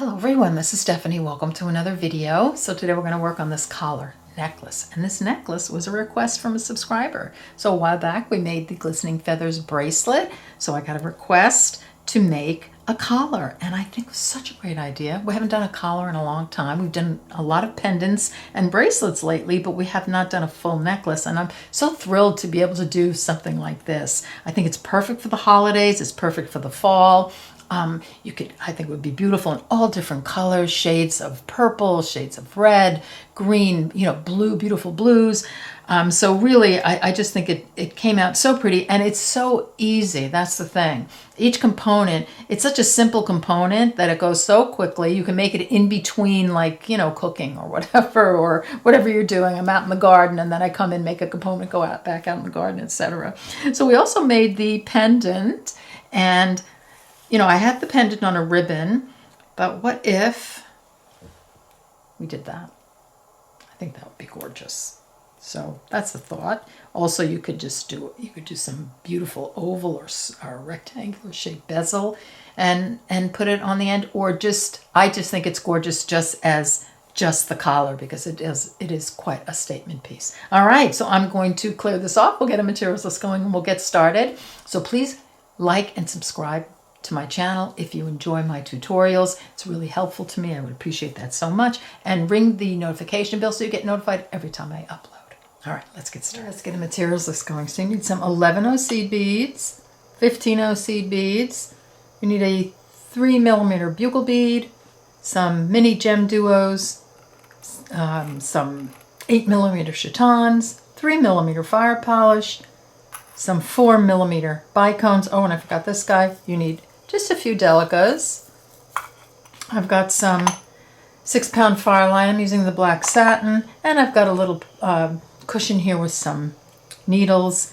Hello everyone, this is Stephanie. Welcome to another video. So today we're going to work on this collar necklace. And this necklace was a request from a subscriber. So a while back we made the Glistening Feathers bracelet. So I got a request to make a collar. And I think it was such a great idea. We haven't done a collar in a long time. We've done a lot of pendants and bracelets lately, but we have not done a full necklace. And I'm so thrilled to be able to do something like this. I think it's perfect for the holidays. It's perfect for the fall. I think it would be beautiful in all different colors, shades of purple, shades of red, green, blue, beautiful blues. So really, I just think it came out so pretty, and it's so easy. That's the thing. Each component, it's such a simple component that it goes so quickly. You can make it in between, like, cooking or whatever you're doing. I'm out in the garden, and then I come in, make a component, go out, back out in the garden, etc. So we also made the pendant, and I had the pendant on a ribbon, but what if we did that? I think that would be gorgeous. So that's the thought. Also, you could do some beautiful oval or rectangular shaped bezel and put it on the end, or I just think it's gorgeous just as the collar, because it is quite a statement piece. All right, so I'm going to clear this off. We'll get a materials list going and we'll get started. So please like and subscribe to my channel if you enjoy my tutorials. It's really helpful to me. I would appreciate that so much. And ring the notification bell so you get notified every time I upload. All right, let's get started. Let's get a materials list going. So you need some 11-0 seed beads, 15-0 seed beads. You need a 3mm bugle bead, some mini gem duos, some 8mm chatons, 3mm fire polish, some 4mm bicones. Oh, and I forgot this guy. You need just a few delicas. I've got some 6-pound Fireline. I'm using the black satin, and I've got a little cushion here with some needles.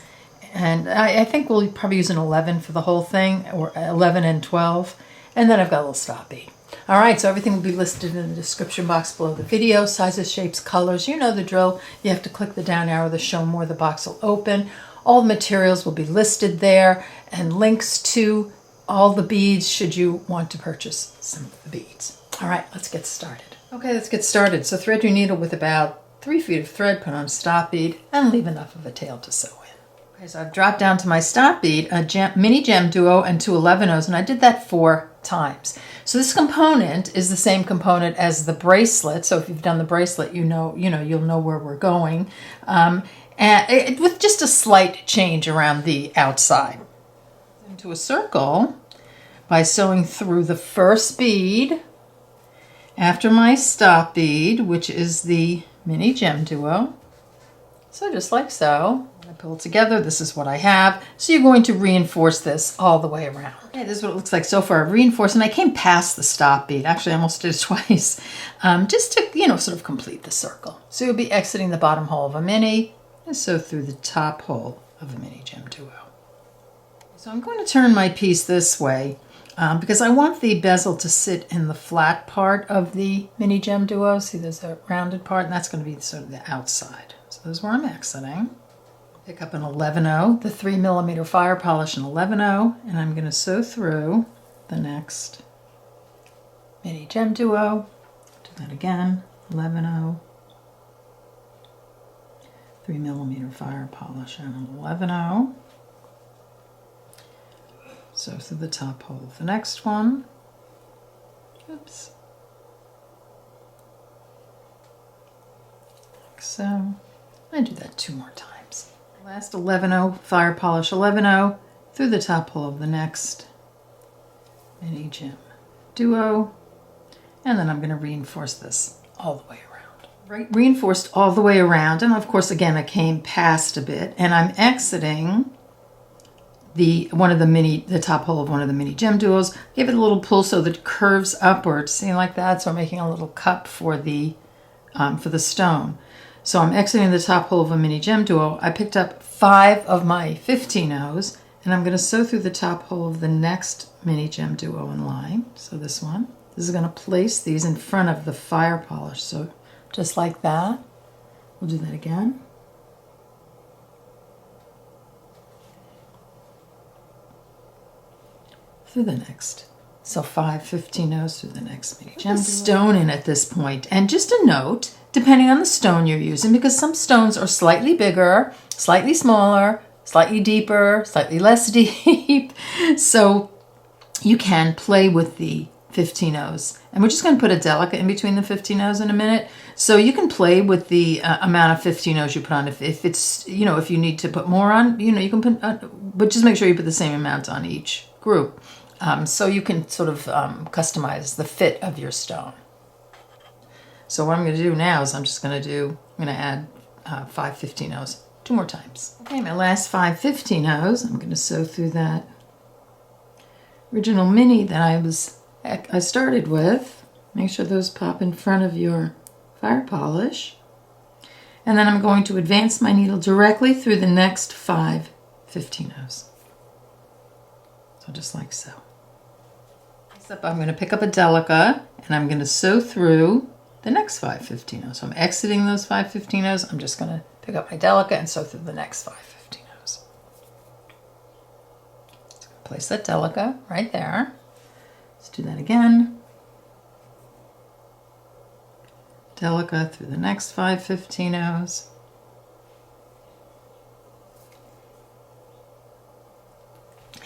And I think we'll probably use an 11 for the whole thing, or 11 and 12. And then I've got a little stop bead. All right, so everything will be listed in the description box below the video. Sizes, shapes, colors. You know the drill. You have to click the down arrow to show more. The box will open. All the materials will be listed there, and links to all the beads should you want to purchase some of the beads. All right, let's get started. Okay, let's get started. So thread your needle with about 3 feet of thread, put on a stop bead, and leave enough of a tail to sew in. Okay, so I've dropped down to my stop bead a mini gem duo and 2 11-0s, and I did that 4 times. So this component is the same component as the bracelet. So if you've done the bracelet, you'll know where we're going. And with just a slight change around the outside. Into a circle by sewing through the first bead after my stop bead, which is the mini gem duo. So just like so. I pull it together. This is what I have. So you're going to reinforce this all the way around. Okay, this is what it looks like so far. I've reinforced, and I came past the stop bead. Actually, I almost did it twice, just to sort of complete the circle. So you'll be exiting the bottom hole of a mini, and sew through the top hole of a mini gem duo. So I'm going to turn my piece this way because I want the bezel to sit in the flat part of the mini gem duo. See, there's a rounded part, and that's going to be sort of the outside. So this is where I'm exiting. Pick up an 11-0, the 3mm fire polish, an 11-0, and I'm going to sew through the next mini gem duo. Do that again, 11-0. 3mm fire polish and an 11-0. Sew through the top hole of the next one. Oops. Like so. I do that 2 more times. Last 11-0 fire polish 11-0 through the top hole of the next mini gem duo, and then I'm going to reinforce this all the way around. Right, reinforced all the way around, and of course again I came past a bit, and I'm exiting the top hole of one of the mini gem duos. Give it a little pull so that it curves upwards, see, like that. So I'm making a little cup for the stone. So I'm exiting the top hole of a mini gem duo. I picked up 5 of my 15-0s, and I'm going to sew through the top hole of the next mini gem duo in line. So this one. This is going to place these in front of the fire polish. So just like that. We'll do that again. Through the next So 5 15-0s through the next mini gem stone in at this point. And just a note, depending on the stone you're using, because some stones are slightly bigger, slightly smaller, slightly deeper, slightly less deep. So you can play with the 15-0s. And we're just going to put a delicate in between the 15-0s in a minute. So you can play with the amount of 15-0s you put on. If it's, you know, if you need to put more on, you know, you can put, but just make sure you put the same amount on each group. So you can sort of customize the fit of your stone. So what I'm going to do now is I'm going to add 5 15-0s 2 more times. Okay, my last 5 15-0s, I'm going to sew through that original mini that I started with. Make sure those pop in front of your fire polish. And then I'm going to advance my needle directly through the next 5 15-0s. So just like so. I'm going to pick up a delica and I'm going to sew through the next 5 15-0s. So I'm exiting those 5 15-0s. I'm just going to pick up my delica and sew through the next 5 15-0s. So I'm going to place that delica right there. Let's do that again. Delica through the next 5 15-0s.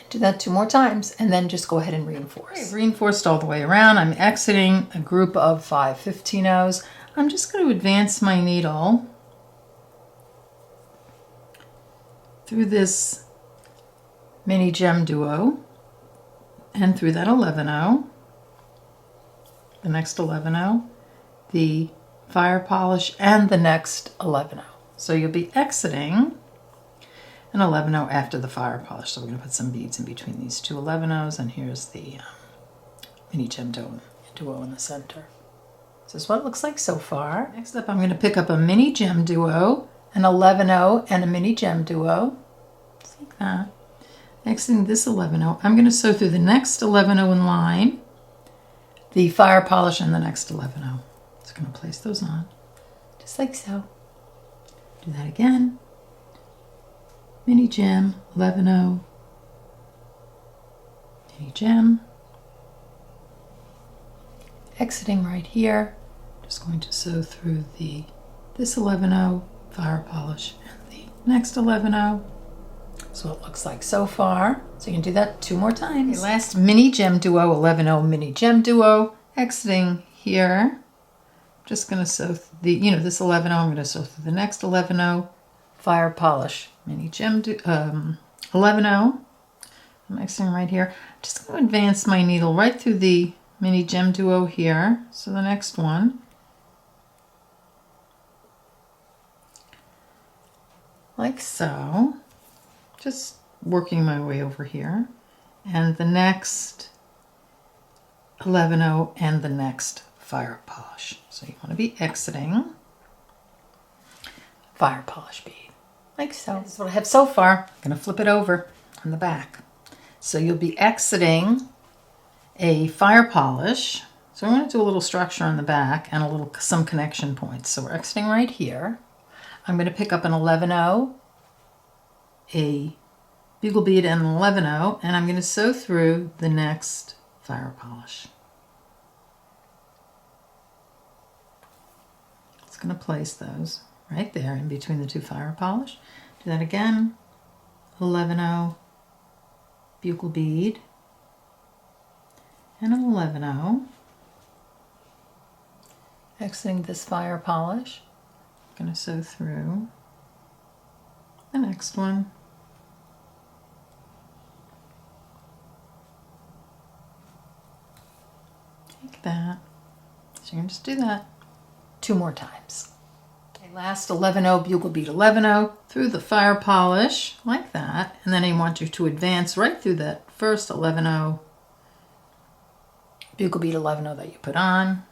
Do that 2 more times and then just go ahead and reinforce. Okay, reinforced all the way around. I'm exiting a group of 5 15-0s. I'm just going to advance my needle through this mini gem duo and through that 11-0, the next 11-0, the fire polish, and the next 11-0. So you'll be exiting an 11-0 after the fire polish. So we're going to put some beads in between these 2 11-0s, and here's the mini gem duo in the center. So this is what it looks like so far. Next up, I'm going to pick up a mini gem duo, an 11-0, and a mini gem duo. Just like that. Exiting this 11-0, I'm going to sew through the next 11-0 in line, the fire polish, and the next 11-0. Just going to place those on, just like so. Do that again. Mini gem, 11-0, mini gem. Exiting right here, just going to sew through this 11-0, fire polish, and the next 11-0. So it looks like so far. So you can do that 2 more times. Okay, last mini gem duo, 11-0 mini gem duo. Exiting here, just going to sew this 11-0. I'm going to sew through the next 11-0, fire polish, mini gem 11-0. I'm exiting right here. Just going to advance my needle right through the mini gem duo here. So the next one. Like so. Just working my way over here. And the next 11-0 and the next fire polish. So you want to be exiting fire polish bead. Like so. This is what I have so far. I'm going to flip it over on the back. So you'll be exiting a fire polish. So we're going to do a little structure on the back and some connection points. So we're exiting right here. I'm going to pick up an 11-0, a bugle bead, and an 11-0, and I'm going to sew through the next fire polish. It's going to place those right there in between the 2 fire polish. Do that again. 11-0, bugle bead, and an 11-0. Exiting this fire polish. I'm going to sew through the next one. Like that. So you're going to just do that 2 more times. Okay, last 11-0 bugle bead 11-0 through the fire polish like that, and then I want you to advance right through that first 11-0 bugle bead 11-0 that you put on.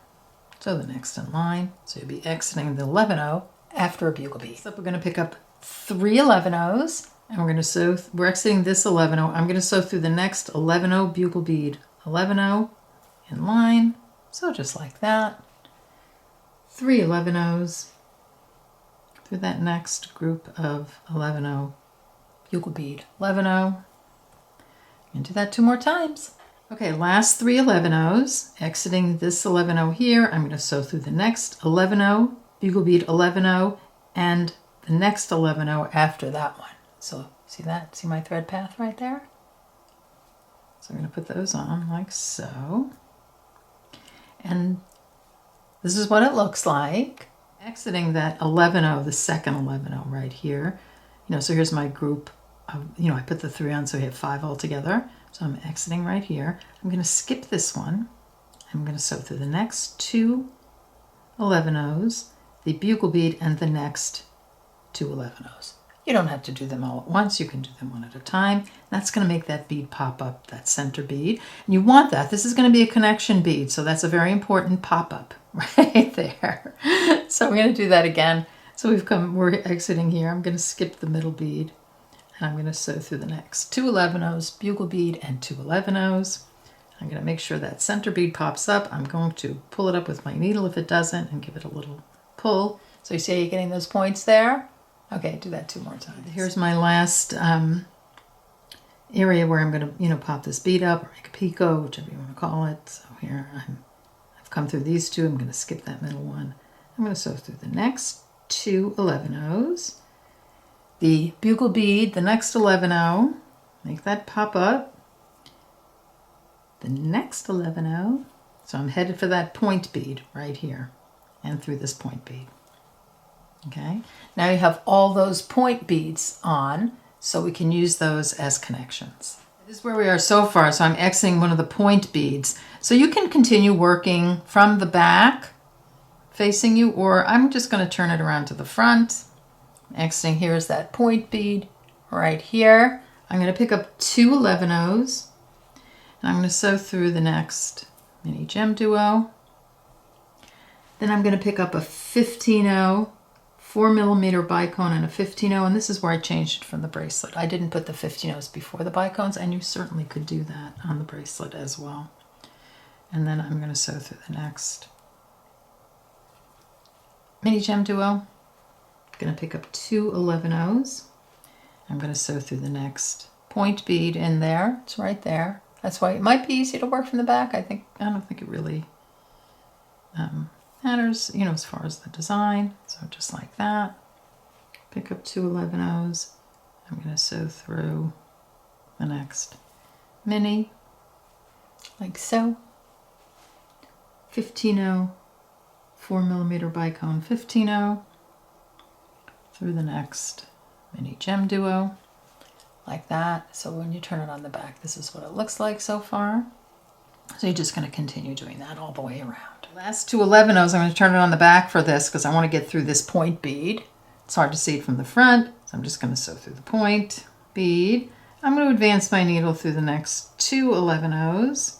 So the next in line. So you'll be exiting the 11-0 after a bugle bead. So we're going to pick up 3 11-0s, and we're going to sew. We're exiting this 11-0. I'm going to sew through the next 11-0 bugle bead 11-0 in line. So just like that. 3 11-0s through that next group of 11-0 bugle bead 11-0. And do that 2 more times. Okay, last 3 11-0s, exiting this 11-0 here, I'm going to sew through the next 11-0, bugle bead 11-0, and the next 11-0 after that one. So see that? See my thread path right there? So I'm going to put those on like so. And this is what it looks like. Exiting that 11-0, the second 11-0 right here. So here's my group. I put the 3 on so we have 5 all together. So I'm exiting right here. I'm going to skip this one. I'm going to sew through the next 2 11-0s, the bugle bead, and the next 2 11-0s. You don't have to do them all at once. You can do them one at a time. That's going to make that bead pop up, that center bead. And you want that. This is going to be a connection bead, so that's a very important pop-up right there. So I'm going to do that again. So we're exiting here. I'm going to skip the middle bead, and I'm going to sew through the next 2 11-0s, bugle bead, and 2 11-0s. I'm going to make sure that center bead pops up. I'm going to pull it up with my needle if it doesn't and give it a little pull. So you see how you're getting those points there? Okay, do that 2 more times. Here's my last area where I'm going to, pop this bead up or make a picot, whichever you want to call it. So here I've come through these 2. I'm going to skip that middle one. I'm going to sew through the next 2 11-0s. The bugle bead, the next 11-0, make that pop up. The next 11-0, so I'm headed for that point bead right here and through this point bead. Okay, now you have all those point beads on, so we can use those as connections. This is where we are so far, so I'm exiting one of the point beads. So you can continue working from the back facing you, or I'm just going to turn it around to the front. Exiting here is that point bead right here. I'm going to pick up 2 11-0s, and I'm going to sew through the next mini gem duo. Then I'm going to pick up a 15-0, 4mm bicone and a 15-0, and this is where I changed it from the bracelet. I didn't put the 15-0s before the bicones, and you certainly could do that on the bracelet as well. And then I'm going to sew through the next mini gem duo. I'm going to pick up 2 11-0s. I'm going to sew through the next point bead in there. It's right there. That's why it might be easy to work from the back. I don't think it really matters, as far as the design. So just like that. Pick up 2 11-0s. I'm going to sew through the next mini, like so. 15-0, 4mm bicone 15-0 through the next mini gem duo, like that. So when you turn it on the back, this is what it looks like so far. So you're just going to continue doing that all the way around. Last 2 11-0s, I'm going to turn it on the back for this because I want to get through this point bead. It's hard to see it from the front, so I'm just going to sew through the point bead. I'm going to advance my needle through the next 2 11-0s.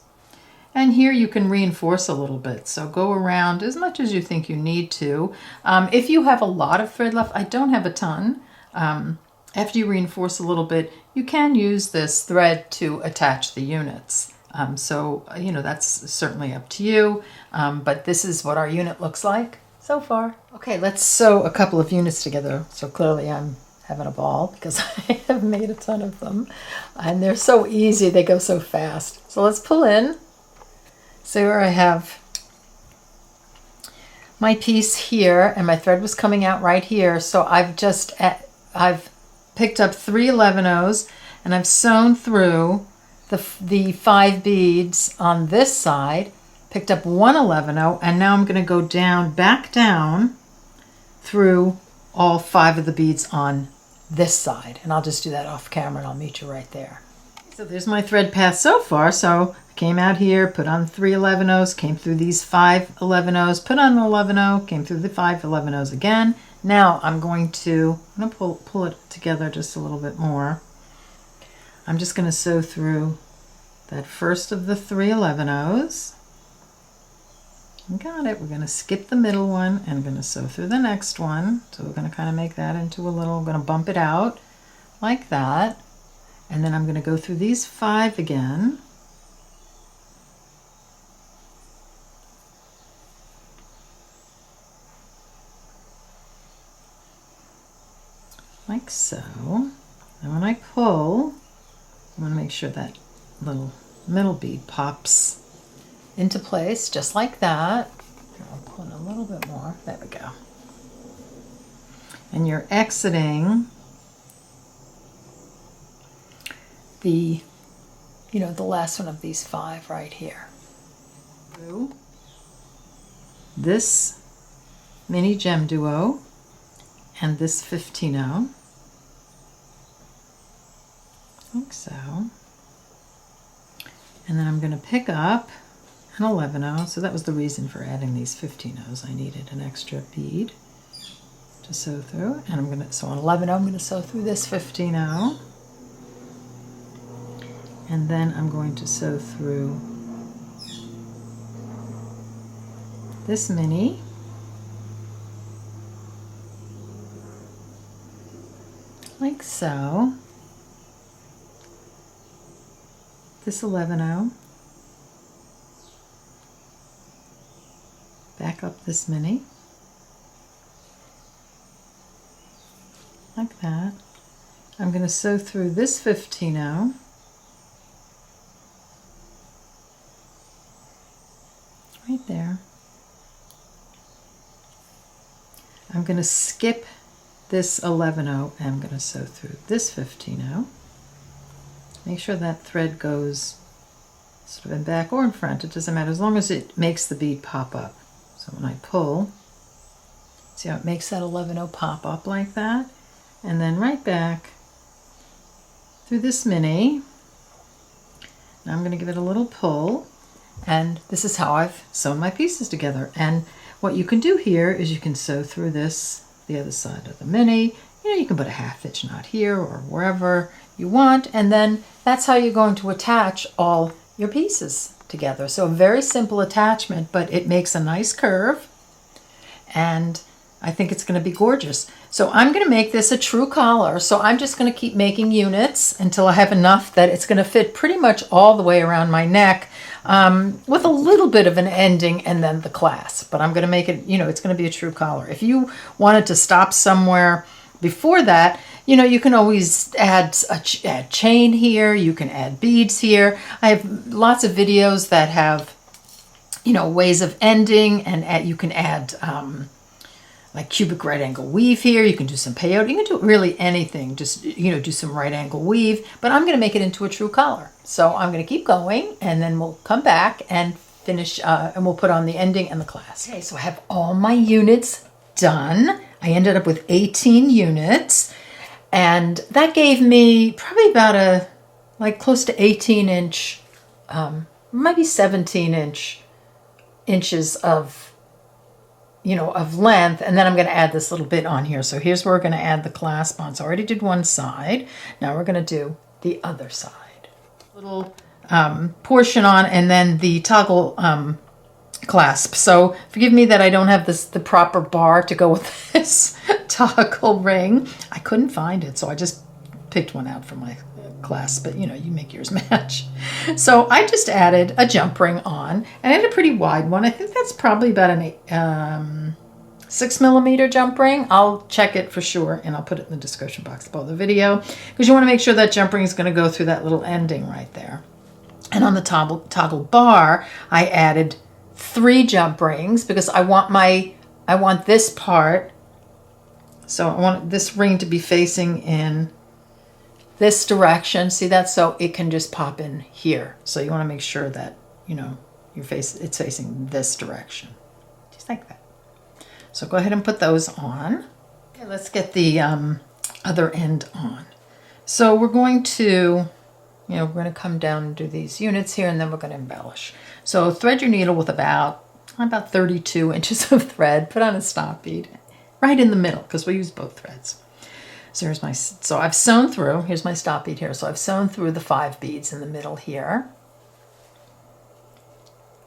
And here you can reinforce a little bit. So go around as much as you think you need to. If you have a lot of thread left, I don't have a ton. After you reinforce a little bit, you can use this thread to attach the units. So that's certainly up to you. But this is what our unit looks like so far. Okay, let's sew a couple of units together. So clearly I'm having a ball because I have made a ton of them. And they're so easy, they go so fast. So let's pull in. So here I have my piece here, and my thread was coming out right here. So I've picked up 3 11-0s, and I've sewn through the 5 beads on this side, picked up 1 11-0, and now I'm going to go back down through all 5 of the beads on this side. And I'll just do that off camera, and I'll meet you right there. So there's my thread path so far. So I came out here, put on 3 11-0s, came through these 5 11-0s, put on an 11-0, came through the 5 11-0s again. Now I'm going to pull it together just a little bit more. I'm just going to sew through that first of the 3 11-0s. Got it. We're going to skip the middle one and going to sew through the next one. So we're going to kind of make that into a little, I'm going to bump it out like that. And then I'm going to go through these 5 again. Like so. And when I pull, I want to make sure that little middle bead pops into place just like that. I'll put in a little bit more. There we go. And you're exiting the, the last one of these 5 right here. This mini gem duo and this 15-0, like so. And then I'm going to pick up an 11-0. So that was the reason for adding these 15-0s. I needed an extra bead to sew through. And I'm going to, so on 11-0, I'm going to sew through this 15-0. And then I'm going to sew through this mini. Like so. This 11-0. Back up this mini. Like that. I'm going to sew through this 15-0. Right there. I'm going to skip this 11-0 and I'm going to sew through this 15-0. Make sure that thread goes sort of in back or in front, it doesn't matter, as long as it makes the bead pop up. So when I pull, see how it makes that 11-0 pop up like that? And then right back through this mini. Now I'm going to give it a little pull, and this is how I've sewn my pieces together. And what you can do here is you can sew through this, the other side of the mini. You can put a 1/2 inch knot here or wherever you want, and then that's how you're going to attach all your pieces together. So a very simple attachment, but it makes a nice curve, and I think it's going to be gorgeous. So I'm going to make this a true collar, so I'm just going to keep making units until I have enough that it's going to fit pretty much all the way around my neck, with a little bit of an ending and then the clasp. But I'm going to make it, it's going to be a true collar. If you wanted to stop somewhere before that, you can always add chain here, you can add beads here. I have lots of videos that have, ways of ending, and you can add like cubic right angle weave here. You can do some peyote. You can do really anything. Just, do some right angle weave. But I'm going to make it into a true collar. So I'm going to keep going, and then we'll come back and finish, and we'll put on the ending and the clasp. Okay, so I have all my units done. I ended up with 18 units, and that gave me probably about close to 18-inch, maybe 17-inches of length. And then I'm going to add this little bit on here. So here's where we're going to add the clasp on. So I already did one side. Now we're going to do the other side. Little portion on, and then the toggle clasp. So forgive me that I don't have the proper bar to go with this toggle ring. I couldn't find it, so I just picked one out for my clasp, but you make yours match. So I just added a jump ring on, and I had a pretty wide one. I think that's probably about an 6mm jump ring. I'll check it for sure, and I'll put it in the description box below the video, because you want to make sure that jump ring is going to go through that little ending right there. And on the toggle bar, I added 3 jump rings, because I want this part, so I want this ring to be facing in this direction. See that? So it can just pop in here. So you want to make sure that, it's facing this direction. Just like that. So go ahead and put those on. Okay, let's get the other end on. So we're going to, we're going to come down and do these units here, and then we're going to embellish. So thread your needle with about 32 inches of thread. Put on a stop bead right in the middle, because we use both threads. So so I've sewn through, here's my stop bead here. So I've sewn through the 5 beads in the middle here.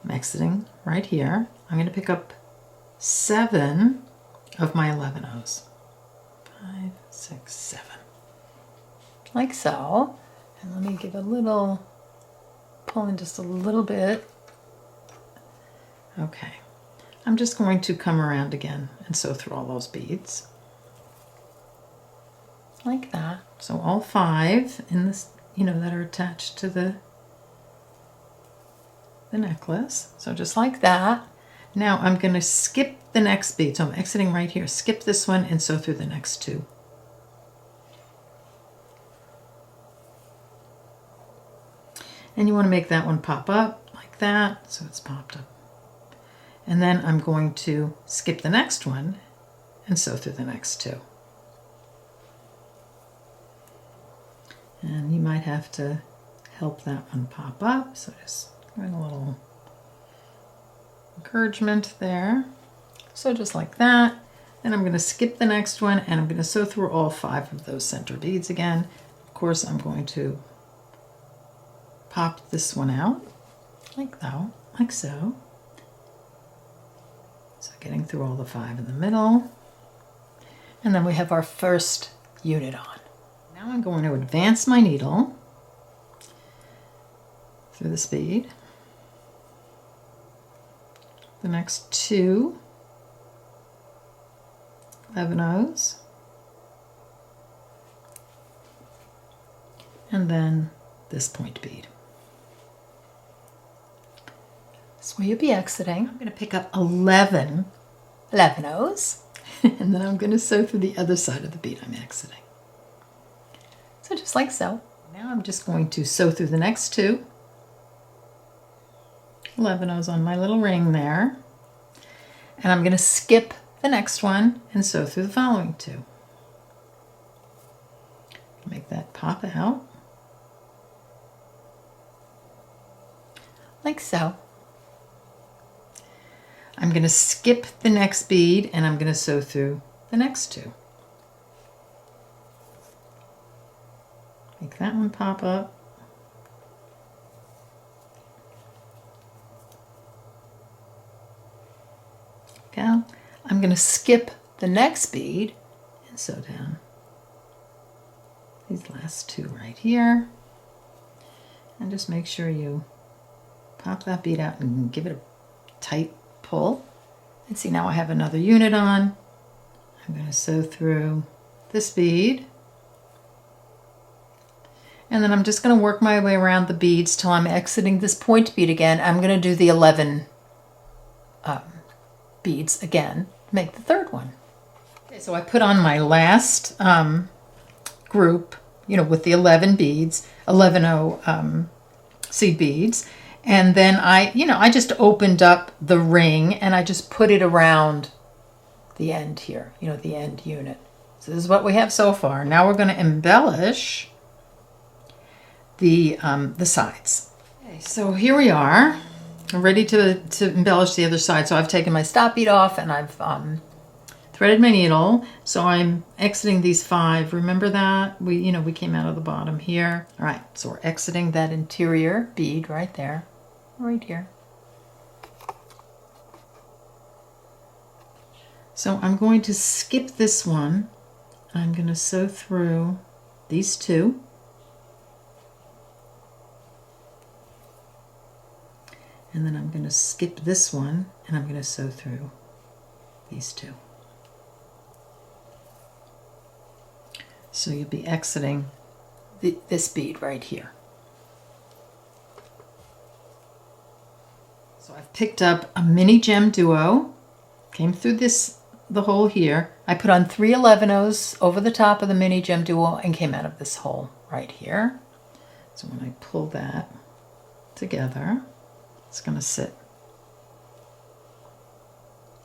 I'm exiting right here. I'm going to pick up 7 of my 11-0s. 5, 6, 7. Like so. And let me give a little, pull in just a little bit. Okay. I'm just going to come around again and sew through all those beads. Like that. So all 5 in this, that are attached to the the necklace. So just like that. Now I'm going to skip the next bead. So I'm exiting right here. Skip this one and sew through the next two. And you want to make that one pop up like that, so it's popped up. And then I'm going to skip the next one and sew through the next two. And you might have to help that one pop up, so just give it a little encouragement there. So just like that. Then I'm going to skip the next one and I'm going to sew through all 5 of those center beads again. Of course, I'm going to pop this one out like so. So getting through all the 5 in the middle. And then we have our first unit on. Now I'm going to advance my needle through this bead. The next 2 11-ohs. And then this point bead. That's where you'll be exiting. I'm going to pick up 11 11-ohs, and then I'm going to sew through the other side of the bead I'm exiting. So just like so. Now I'm just going to sew through the next 2 11-ohs on my little ring there, and I'm going to skip the next one and sew through the following 2. Make that pop out like so. I'm going to skip the next bead and I'm going to sew through the next 2. Make that one pop up. Go. I'm going to skip the next bead and sew down these last 2 right here. And just make sure you pop that bead out and give it a tight pull. And see, now I have another unit on. I'm going to sew through this bead. And then I'm just going to work my way around the beads till I'm exiting this point bead again. I'm going to do the 11 beads again, make the 3rd one. Okay, so I put on my last group, with the 11 beads, 11-oh seed beads. And then I just opened up the ring and I just put it around the end here, the end unit. So this is what we have so far. Now we're going to embellish the sides. Okay, so here we are. I'm ready to embellish the other side. So I've taken my stop bead off and I've threaded my needle. So I'm exiting these 5. Remember that? We came out of the bottom here. All right, so we're exiting that interior bead right there. Right here. So I'm going to skip this one. I'm going to sew through these 2. And then I'm going to skip this one and I'm going to sew through these 2. So you'll be exiting this bead right here. So I've picked up a mini gem duo, came through the hole here. I put on 3 11-ohs over the top of the mini gem duo and came out of this hole right here. So when I pull that together, it's going to sit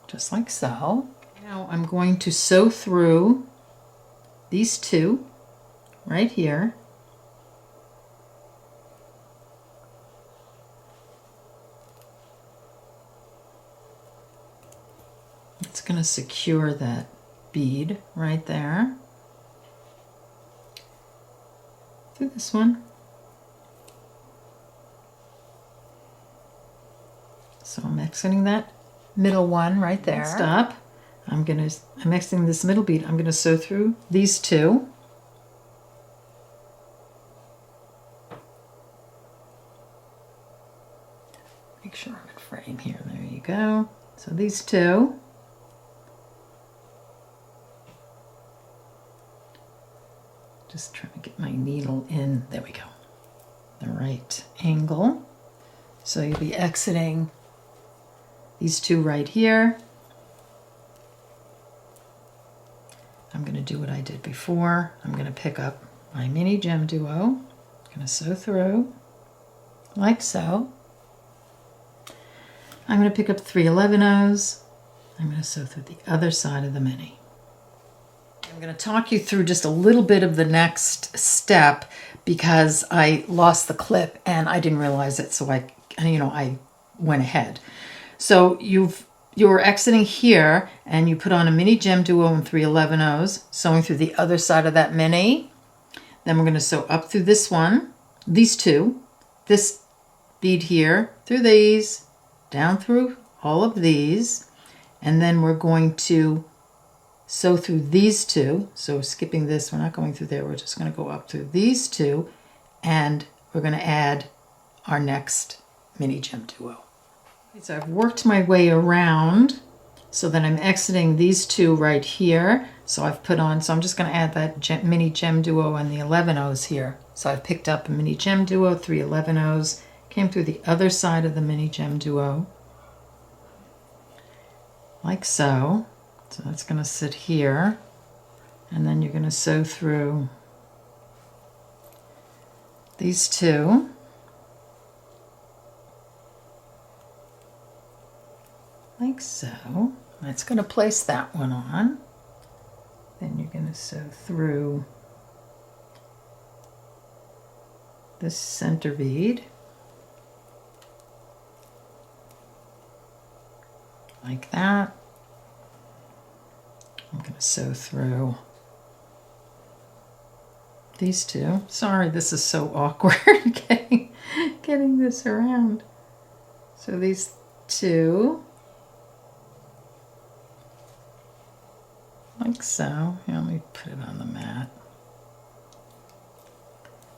just like so. Now I'm going to sew through these 2 right here. It's going to secure that bead right there through this one. So I'm exiting that middle one right there. Stop. I'm exiting this middle bead. I'm going to sew through these 2. Make sure I'm in frame here. There you go. So these 2. Just trying to get my needle in. There we go. The right angle. So you'll be exiting these two right here. I'm going to do what I did before. I'm going to pick up my mini gem duo. I'm going to sew through like so. I'm going to pick up 3 11/0s. I'm going to sew through the other side of the mini. I'm going to talk you through just a little bit of the next step because I lost the clip and I didn't realize it, so I went ahead. So you're exiting here and you put on a mini gem duo and 3 11/0s, sewing through the other side of that mini. Then we're going to sew up through this one, these two, this bead here, through these, down through all of these, and then we're going to sew through these two. So skipping this, we're not going through there, we're just going to go up through these two, and we're going to add our next mini gem duo. So I've worked my way around so that I'm exiting these two right here. So I've put on, so I'm just going to add that mini gem duo and the 11/0s here. So I've picked up a mini gem duo, 3 11/0s, came through the other side of the mini gem duo, like so. So that's going to sit here, and then you're going to sew through these two. Like so. That's going to place that one on. Then you're going to sew through this center bead. Like that. I'm going to sew through these two. Sorry, this is so awkward getting this around. So these two. Like so. Here, let me put it on the mat.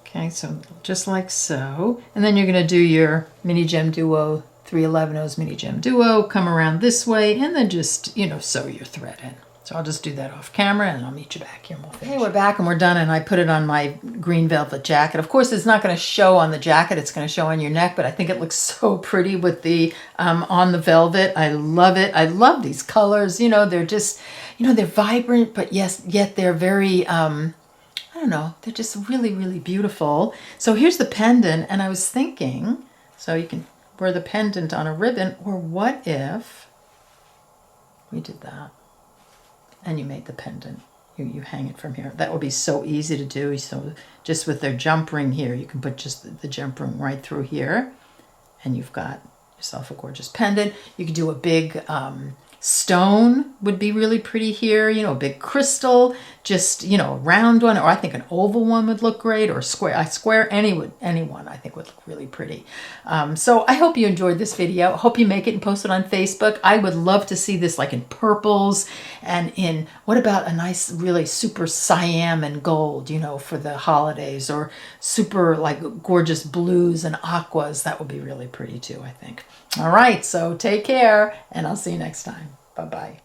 Okay, so just like so. And then you're going to do your mini gem duo, 3 11/0s mini gem duo, come around this way, and then just, sew your thread in. So I'll just do that off camera, and I'll meet you back here and we'll finish. Okay, we're back and we're done, and I put it on my green velvet jacket. Of course, it's not going to show on the jacket. It's going to show on your neck, but I think it looks so pretty with the on the velvet. I love it. I love these colors. They're just, they're vibrant, but yet they're very, I don't know, they're just really, really beautiful. So here's the pendant, and I was thinking, so you can wear the pendant on a ribbon, or what if we did that? And you made the pendant. You hang it from here. That would be so easy to do. So just with their jump ring here, you can put just the jump ring right through here, and you've got yourself a gorgeous pendant. You could do a big stone would be really pretty here, a big crystal, just, a round one, or I think an oval one would look great, or square, anyone I think would look really pretty. So I hope you enjoyed this video. I hope you make it and post it on Facebook. I would love to see this like in purples and in, what about a nice, really super cyan and gold, for the holidays, or super like gorgeous blues and aquas. That would be really pretty too, I think. All right, so take care, and I'll see you next time. Bye-bye.